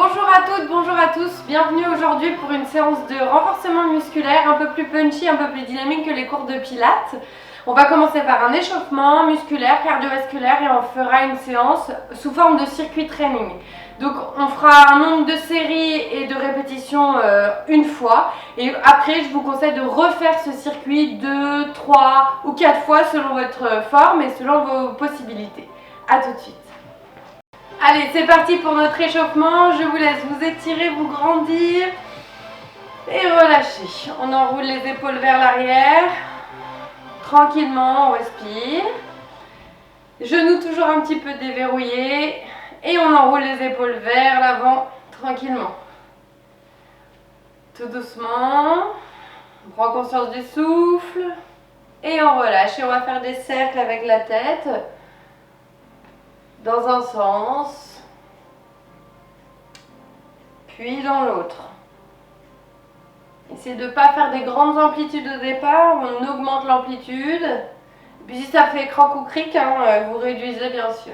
Bonjour à toutes, bonjour à tous, bienvenue aujourd'hui pour une séance de renforcement musculaire un peu plus punchy, un peu plus dynamique que les cours de pilates. On va commencer par un échauffement musculaire, cardiovasculaire et on fera une séance sous forme de circuit training. Donc on fera un nombre de séries et de répétitions une fois et après je vous conseille de refaire ce circuit 2, 3 ou 4 fois selon votre forme et selon vos possibilités. A tout de suite. Allez, c'est parti pour notre échauffement. Je vous laisse vous étirer, vous grandir et relâcher. On enroule les épaules vers l'arrière. Tranquillement, on respire. Genoux toujours un petit peu déverrouillés. Et on enroule les épaules vers l'avant, tranquillement. Tout doucement. On prend conscience du souffle. Et on relâche. Et on va faire des cercles avec la tête. Dans un sens, puis dans l'autre. Essayez de ne pas faire des grandes amplitudes au départ, on augmente l'amplitude. Puis si ça fait croc ou cric, vous réduisez bien sûr.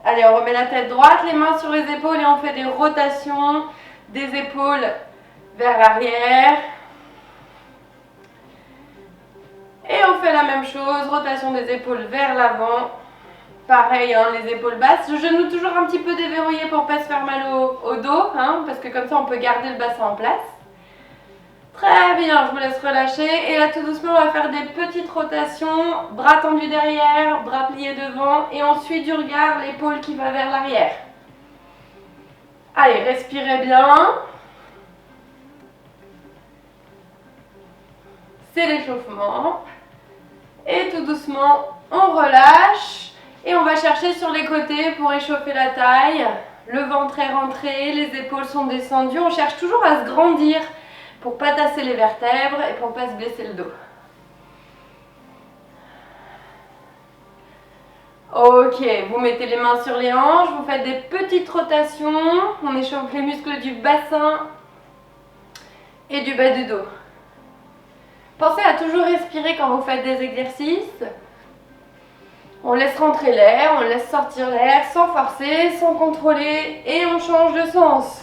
Allez, on remet la tête droite, les mains sur les épaules et on fait des rotations des épaules vers l'arrière. Et on fait la même chose, rotation des épaules vers l'avant. Pareil, les épaules basses, le genou toujours un petit peu déverrouillé pour ne pas se faire mal au dos, parce que comme ça on peut garder le bassin en place. Très bien, je vous laisse relâcher. Et là tout doucement on va faire des petites rotations, bras tendus derrière, bras pliés devant et ensuite du regard, l'épaule qui va vers l'arrière. Allez, respirez bien. C'est l'échauffement. Et tout doucement on relâche. Et on va chercher sur les côtés pour échauffer la taille. Le ventre est rentré, les épaules sont descendues. On cherche toujours à se grandir pour ne pas tasser les vertèbres et pour ne pas se blesser le dos. Ok, vous mettez les mains sur les hanches, vous faites des petites rotations. On échauffe les muscles du bassin et du bas du dos. Pensez à toujours respirer quand vous faites des exercices. On laisse rentrer l'air, on laisse sortir l'air sans forcer, sans contrôler et on change de sens.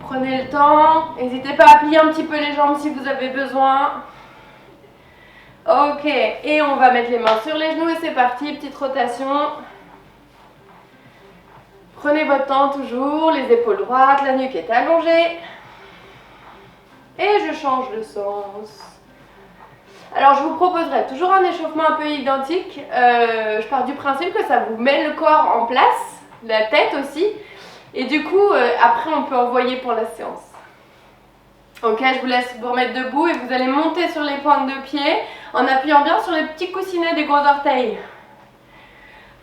Prenez le temps, n'hésitez pas à plier un petit peu les jambes si vous avez besoin. Ok, et on va mettre les mains sur les genoux et c'est parti, petite rotation. Prenez votre temps toujours, les épaules droites, la nuque est allongée. Et je change de sens. Alors je vous proposerai toujours un échauffement un peu identique. Je pars du principe que ça vous met le corps en place, la tête aussi. Et du coup, après on peut envoyer pour la séance. Ok, je vous laisse vous remettre debout et vous allez monter sur les pointes de pied en appuyant bien sur les petits coussinets des gros orteils.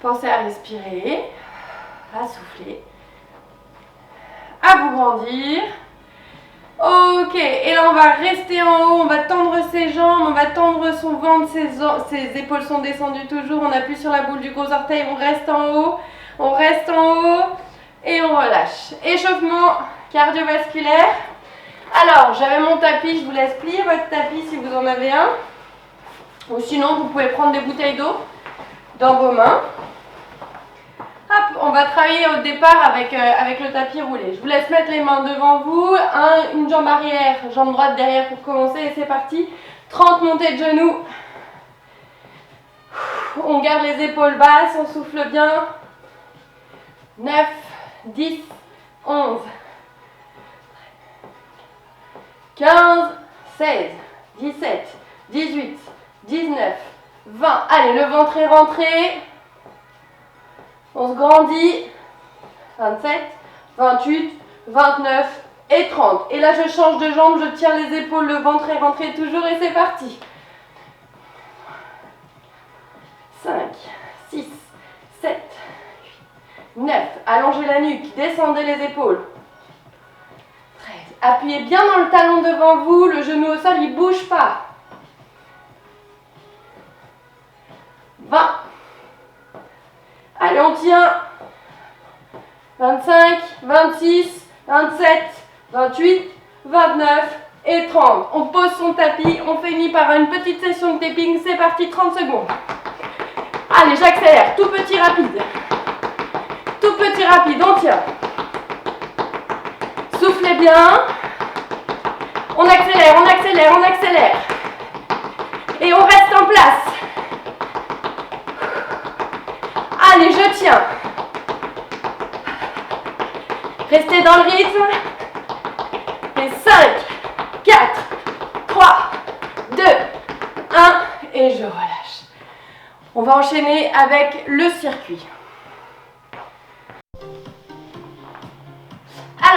Pensez à respirer, à souffler, à vous grandir. Ok, et là on va rester en haut, on va tendre ses jambes, on va tendre son ventre, ses épaules sont descendues toujours, on appuie sur la boule du gros orteil, on reste en haut et on relâche. Échauffement cardiovasculaire. Alors, j'avais mon tapis, je vous laisse plier votre tapis si vous en avez un. Ou sinon, vous pouvez prendre des bouteilles d'eau dans vos mains. Hop, on va travailler au départ avec le tapis roulé. Je vous laisse mettre les mains devant vous, une jambe arrière, jambe droite derrière pour commencer et c'est parti. 30 montées de genoux. On garde les épaules basses, on souffle bien. 9, 10, 11, 15, 16, 17, 18, 19, 20. Allez, le ventre est rentré. On se grandit, 27, 28, 29 et 30. Et là, je change de jambe, je tiens les épaules, le ventre est rentré toujours et c'est parti. 5, 6, 7, 8, 9. Allongez la nuque, descendez les épaules. 13. Appuyez bien dans le talon devant vous, le genou au sol, il ne bouge pas. 20. Allez, on tient. 25, 26, 27, 28, 29 et 30. On pose son tapis, on finit par une petite session de tapping. C'est parti, 30 secondes. Allez, j'accélère. Tout petit rapide. tient. Soufflez bien. On accélère, on accélère, on accélère. Et on reste en place. Allez, je tiens. Restez dans le rythme. Et 5, 4, 3, 2, 1. Et je relâche. On va enchaîner avec le circuit.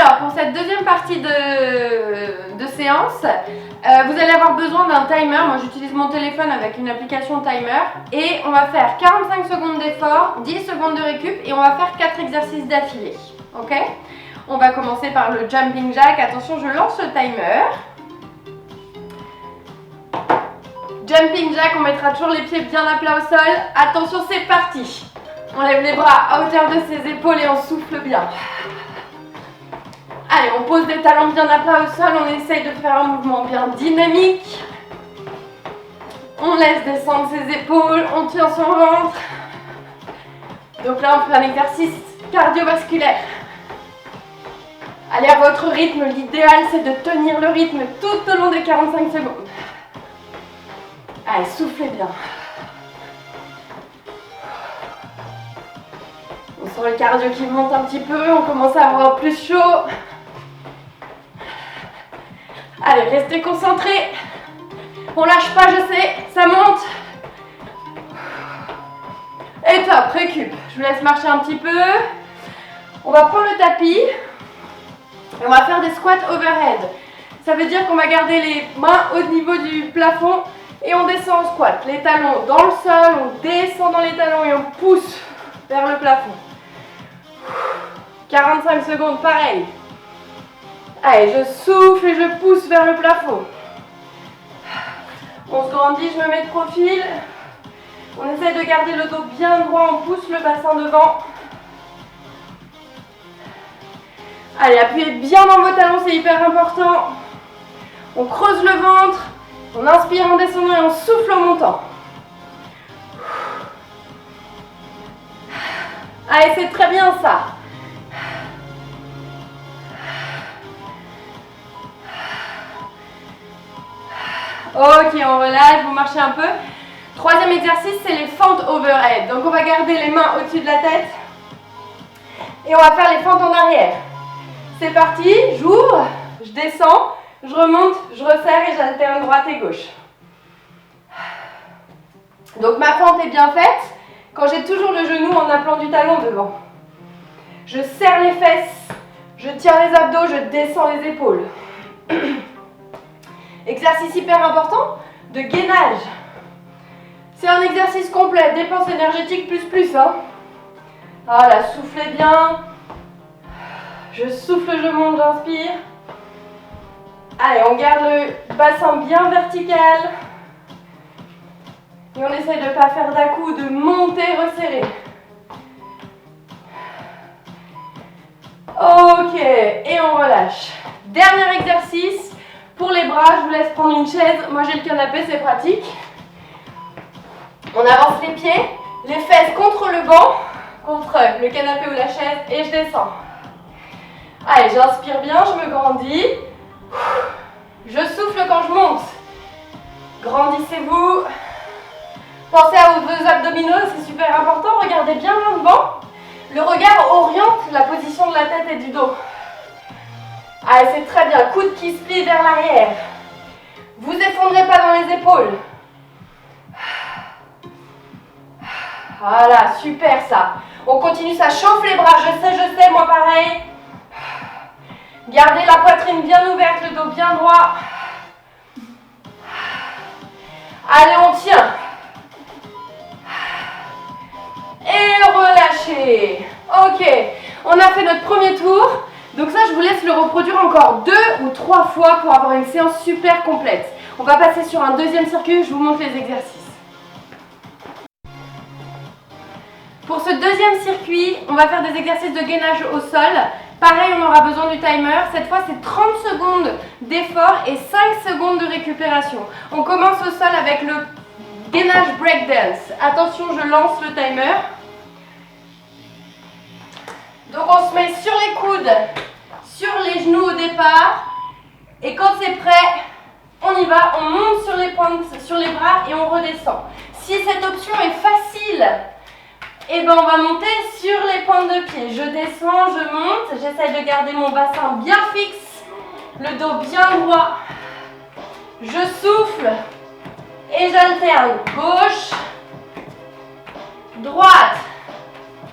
Alors, pour cette deuxième partie de séance, vous allez avoir besoin d'un timer. Moi, j'utilise mon téléphone avec une application timer. Et on va faire 45 secondes d'effort, 10 secondes de récup et on va faire 4 exercices d'affilée. Ok? On va commencer par le jumping jack. Attention, je lance le timer. Jumping jack, on mettra toujours les pieds bien à plat au sol. Attention, c'est parti. On lève les bras à hauteur de ses épaules et on souffle bien. Allez, on pose des talons bien à plat au sol. On essaye de faire un mouvement bien dynamique. On laisse descendre ses épaules. On tient son ventre. Donc là, on fait un exercice cardiovasculaire. Allez à votre rythme. L'idéal, c'est de tenir le rythme tout au long des 45 secondes. Allez, soufflez bien. On sent le cardio qui monte un petit peu, on commence à avoir plus chaud. Allez, restez concentrés. On lâche pas, je sais, ça monte. Et top, récup. Je vous laisse marcher un petit peu. On va prendre le tapis et on va faire des squats overhead. Ça veut dire qu'on va garder les mains au niveau du plafond. Et on descend en squat, les talons dans le sol, on descend dans les talons et on pousse vers le plafond. 45 secondes, pareil. Allez, je souffle et je pousse vers le plafond. On se grandit, je me mets de profil. On essaie de garder le dos bien droit, on pousse le bassin devant. Allez, appuyez bien dans vos talons, c'est hyper important. On creuse le ventre. On inspire en descendant et on souffle en montant. Allez, c'est très bien ça. Ok, on relâche, vous marchez un peu. Troisième exercice, c'est les fentes overhead. Donc on va garder les mains au-dessus de la tête. Et on va faire les fentes en arrière. C'est parti, j'ouvre, je descends. Je remonte, je resserre et j'alterne droite et gauche. Donc ma fente est bien faite quand j'ai toujours le genou en appelant du talon devant. Je serre les fesses, je tiens les abdos, je descends les épaules. Exercice hyper important de gainage. C'est un exercice complet, dépense énergétique plus. Hein. Voilà, soufflez bien. Je souffle, je monte, j'inspire. Allez, on garde le bassin bien vertical. Et on essaye de ne pas faire d'à-coup, de monter, resserrer. Ok, et on relâche. Dernier exercice. Pour les bras, je vous laisse prendre une chaise. Moi, j'ai le canapé, c'est pratique. On avance les pieds, les fesses contre le banc, contre le canapé ou la chaise, et je descends. Allez, j'inspire bien, je me grandis. Je souffle quand je monte. Grandissez-vous. Pensez à vos abdominaux, c'est super important. Regardez bien loin devant. Le regard oriente la position de la tête et du dos. Allez, c'est très bien. Coude qui se plie vers l'arrière. Vous effondrez pas dans les épaules. Voilà, super ça. On continue, ça chauffe les bras. Je sais, moi pareil. Gardez la poitrine bien ouverte, le dos bien droit. Allez, on tient. Et relâchez. Ok, on a fait notre premier tour. Donc ça, je vous laisse le reproduire encore 2 ou 3 fois pour avoir une séance super complète. On va passer sur un deuxième circuit, je vous montre les exercices. Pour ce deuxième circuit, on va faire des exercices de gainage au sol. Pareil, on aura besoin du timer. Cette fois, c'est 30 secondes d'effort et 5 secondes de récupération. On commence au sol avec le gainage breakdance. Attention, je lance le timer. Donc on se met sur les coudes, sur les genoux au départ. Et quand c'est prêt, on y va, on monte sur les pointes, sur les bras et on redescend. Si cette option est facile, eh ben on va monter sur les pointes de pied. Je descends, je monte, j'essaie de garder mon bassin bien fixe, le dos bien droit. Je souffle et j'alterne gauche, droite.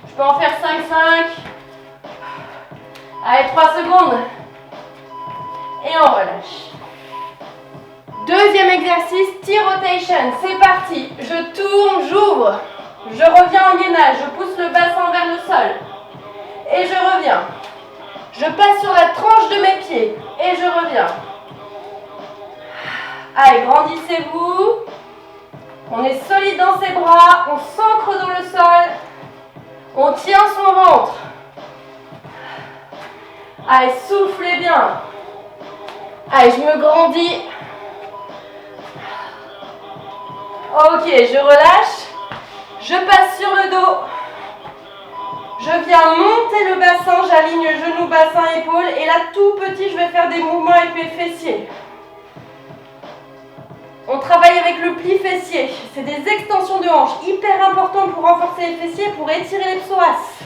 Je peux en faire 5-5. Allez, 3 secondes. Et on relâche. Deuxième exercice, T-rotation. C'est parti. Je tourne, j'ouvre. Je reviens en gainage. Je pousse le bassin vers le sol. Et je reviens. Je passe sur la tranche de mes pieds. Et je reviens. Allez, grandissez-vous. On est solide dans ses bras. On s'ancre dans le sol. On tient son ventre. Allez, soufflez bien. Allez, je me grandis. Ok, je relâche. Je passe sur le dos. Je viens monter le bassin, j'aligne genou, bassin, épaule. Et là, tout petit, je vais faire des mouvements avec mes fessiers. On travaille avec le pli fessier. C'est des extensions de hanches, hyper important pour renforcer les fessiers, pour étirer les psoas.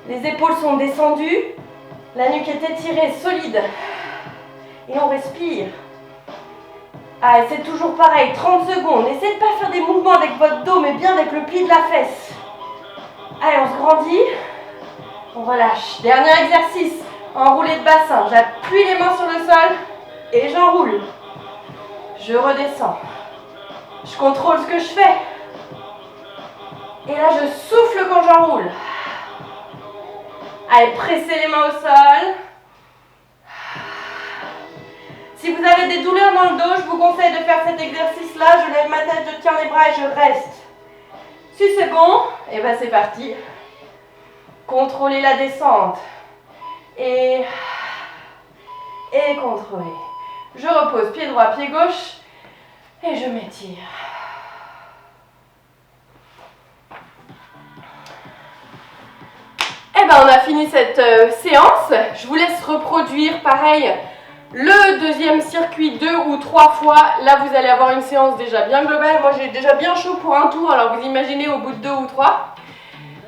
Les épaules sont descendues. La nuque est étirée, solide. Et on respire. Allez, c'est toujours pareil, 30 secondes. N'essayez de ne pas faire des mouvements avec votre dos, mais bien avec le pli de la fesse. Allez, on se grandit. On relâche. Dernier exercice, enroulé de bassin. J'appuie les mains sur le sol et j'enroule. Je redescends. Je contrôle ce que je fais. Et là, je souffle quand j'enroule. Allez, pressez les mains au sol. Si vous avez des douleurs dans le dos, je vous conseille de faire cet exercice-là. Je lève ma tête, je tiens les bras et je reste. Si c'est bon, et ben c'est parti. Contrôlez la descente. Et contrôlez. Je repose pied droit, pied gauche. Et je m'étire. Et ben on a fini cette séance. Je vous laisse reproduire pareil. Le deuxième circuit 2 ou 3 fois, là vous allez avoir une séance déjà bien globale. Moi j'ai déjà bien chaud pour un tour, alors vous imaginez au bout de 2 ou 3.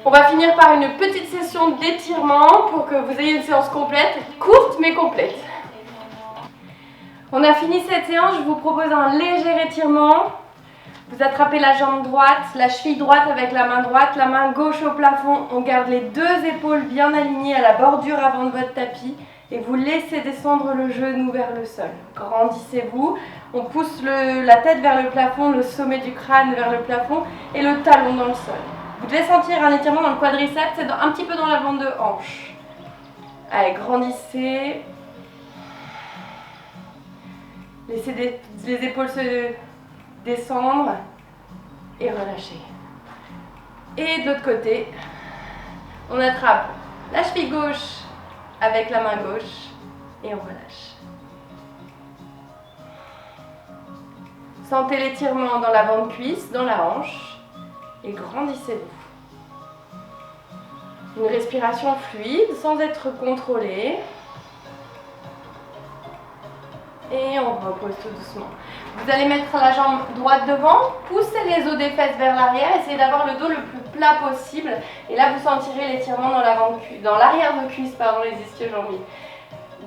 On va finir par une petite session d'étirement pour que vous ayez une séance complète, courte mais complète. On a fini cette séance, je vous propose un léger étirement. Vous attrapez la jambe droite, la cheville droite avec la main droite, la main gauche au plafond. On garde les deux épaules bien alignées à la bordure avant de votre tapis. Et vous laissez descendre le genou vers le sol. Grandissez-vous. On pousse la tête vers le plafond, le sommet du crâne vers le plafond et le talon dans le sol. Vous devez sentir un étirement dans le quadriceps, c'est un petit peu dans la bande de hanche. Allez, grandissez. Laissez les épaules se descendre et relâchez. Et de l'autre côté, on attrape la cheville gauche avec la main gauche et on relâche. Sentez l'étirement dans l'avant-cuisse, dans la hanche et grandissez-vous. Une respiration fluide sans être contrôlée. Et on repose tout doucement. Vous allez mettre la jambe droite devant, poussez les os des fesses vers l'arrière, essayez d'avoir le dos le plus plat possible. Et là, vous sentirez l'étirement dans l'arrière de cuisse, les ischio-jambiers.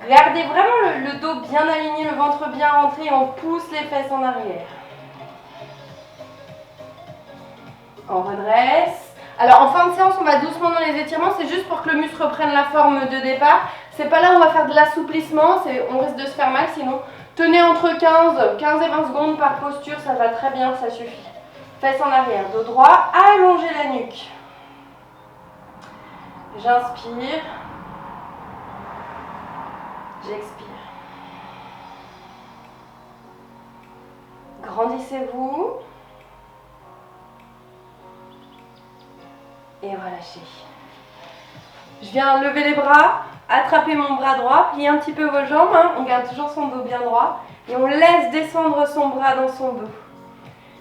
Gardez vraiment le dos bien aligné, le ventre bien rentré et on pousse les fesses en arrière. On redresse. Alors en fin de séance, on va doucement dans les étirements, c'est juste pour que le muscle reprenne la forme de départ. C'est pas là où on va faire de l'assouplissement, on risque de se faire mal sinon. Tenez entre 15 et 20 secondes par posture, ça va très bien, ça suffit. Fesses en arrière, dos droit, allongez la nuque. J'inspire. J'expire. Grandissez-vous. Et relâchez. Je viens lever les bras, attraper mon bras droit, plier un petit peu vos jambes, on garde toujours son dos bien droit et on laisse descendre son bras dans son dos.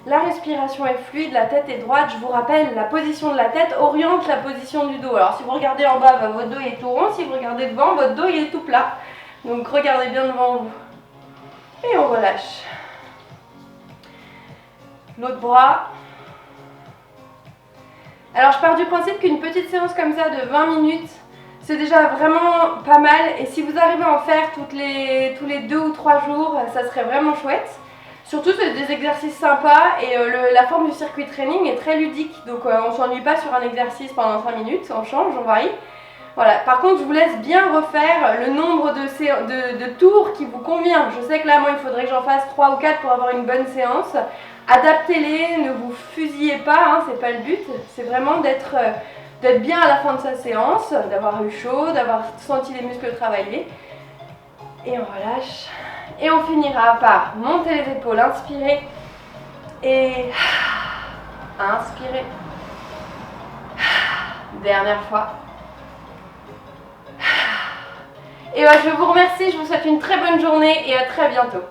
La respiration est fluide, la tête est droite. Je vous rappelle, la position de la tête oriente la position du dos. Alors si vous regardez en bas, votre dos est tout rond. Si vous regardez devant, votre dos il est tout plat. Donc regardez bien devant vous. Et on relâche. L'autre bras. Alors je pars du principe qu'une petite séance comme ça de 20 minutes, c'est déjà vraiment pas mal. Et si vous arrivez à en faire tous les 2 ou 3 jours, ça serait vraiment chouette. Surtout, c'est des exercices sympas et la forme du circuit training est très ludique. Donc on ne s'ennuie pas sur un exercice pendant 5 minutes, on change, on varie. Voilà. Par contre, je vous laisse bien refaire le nombre de tours qui vous convient. Je sais que là, moi, il faudrait que j'en fasse 3 ou 4 pour avoir une bonne séance. Adaptez-les, ne vous fusillez pas, hein, c'est pas le but. C'est vraiment d'être bien à la fin de sa séance, d'avoir eu chaud, d'avoir senti les muscles travailler. Et on relâche. Et on finira par monter les épaules, inspirer. Et inspirer. Dernière fois. Et je vous remercie, je vous souhaite une très bonne journée et à très bientôt.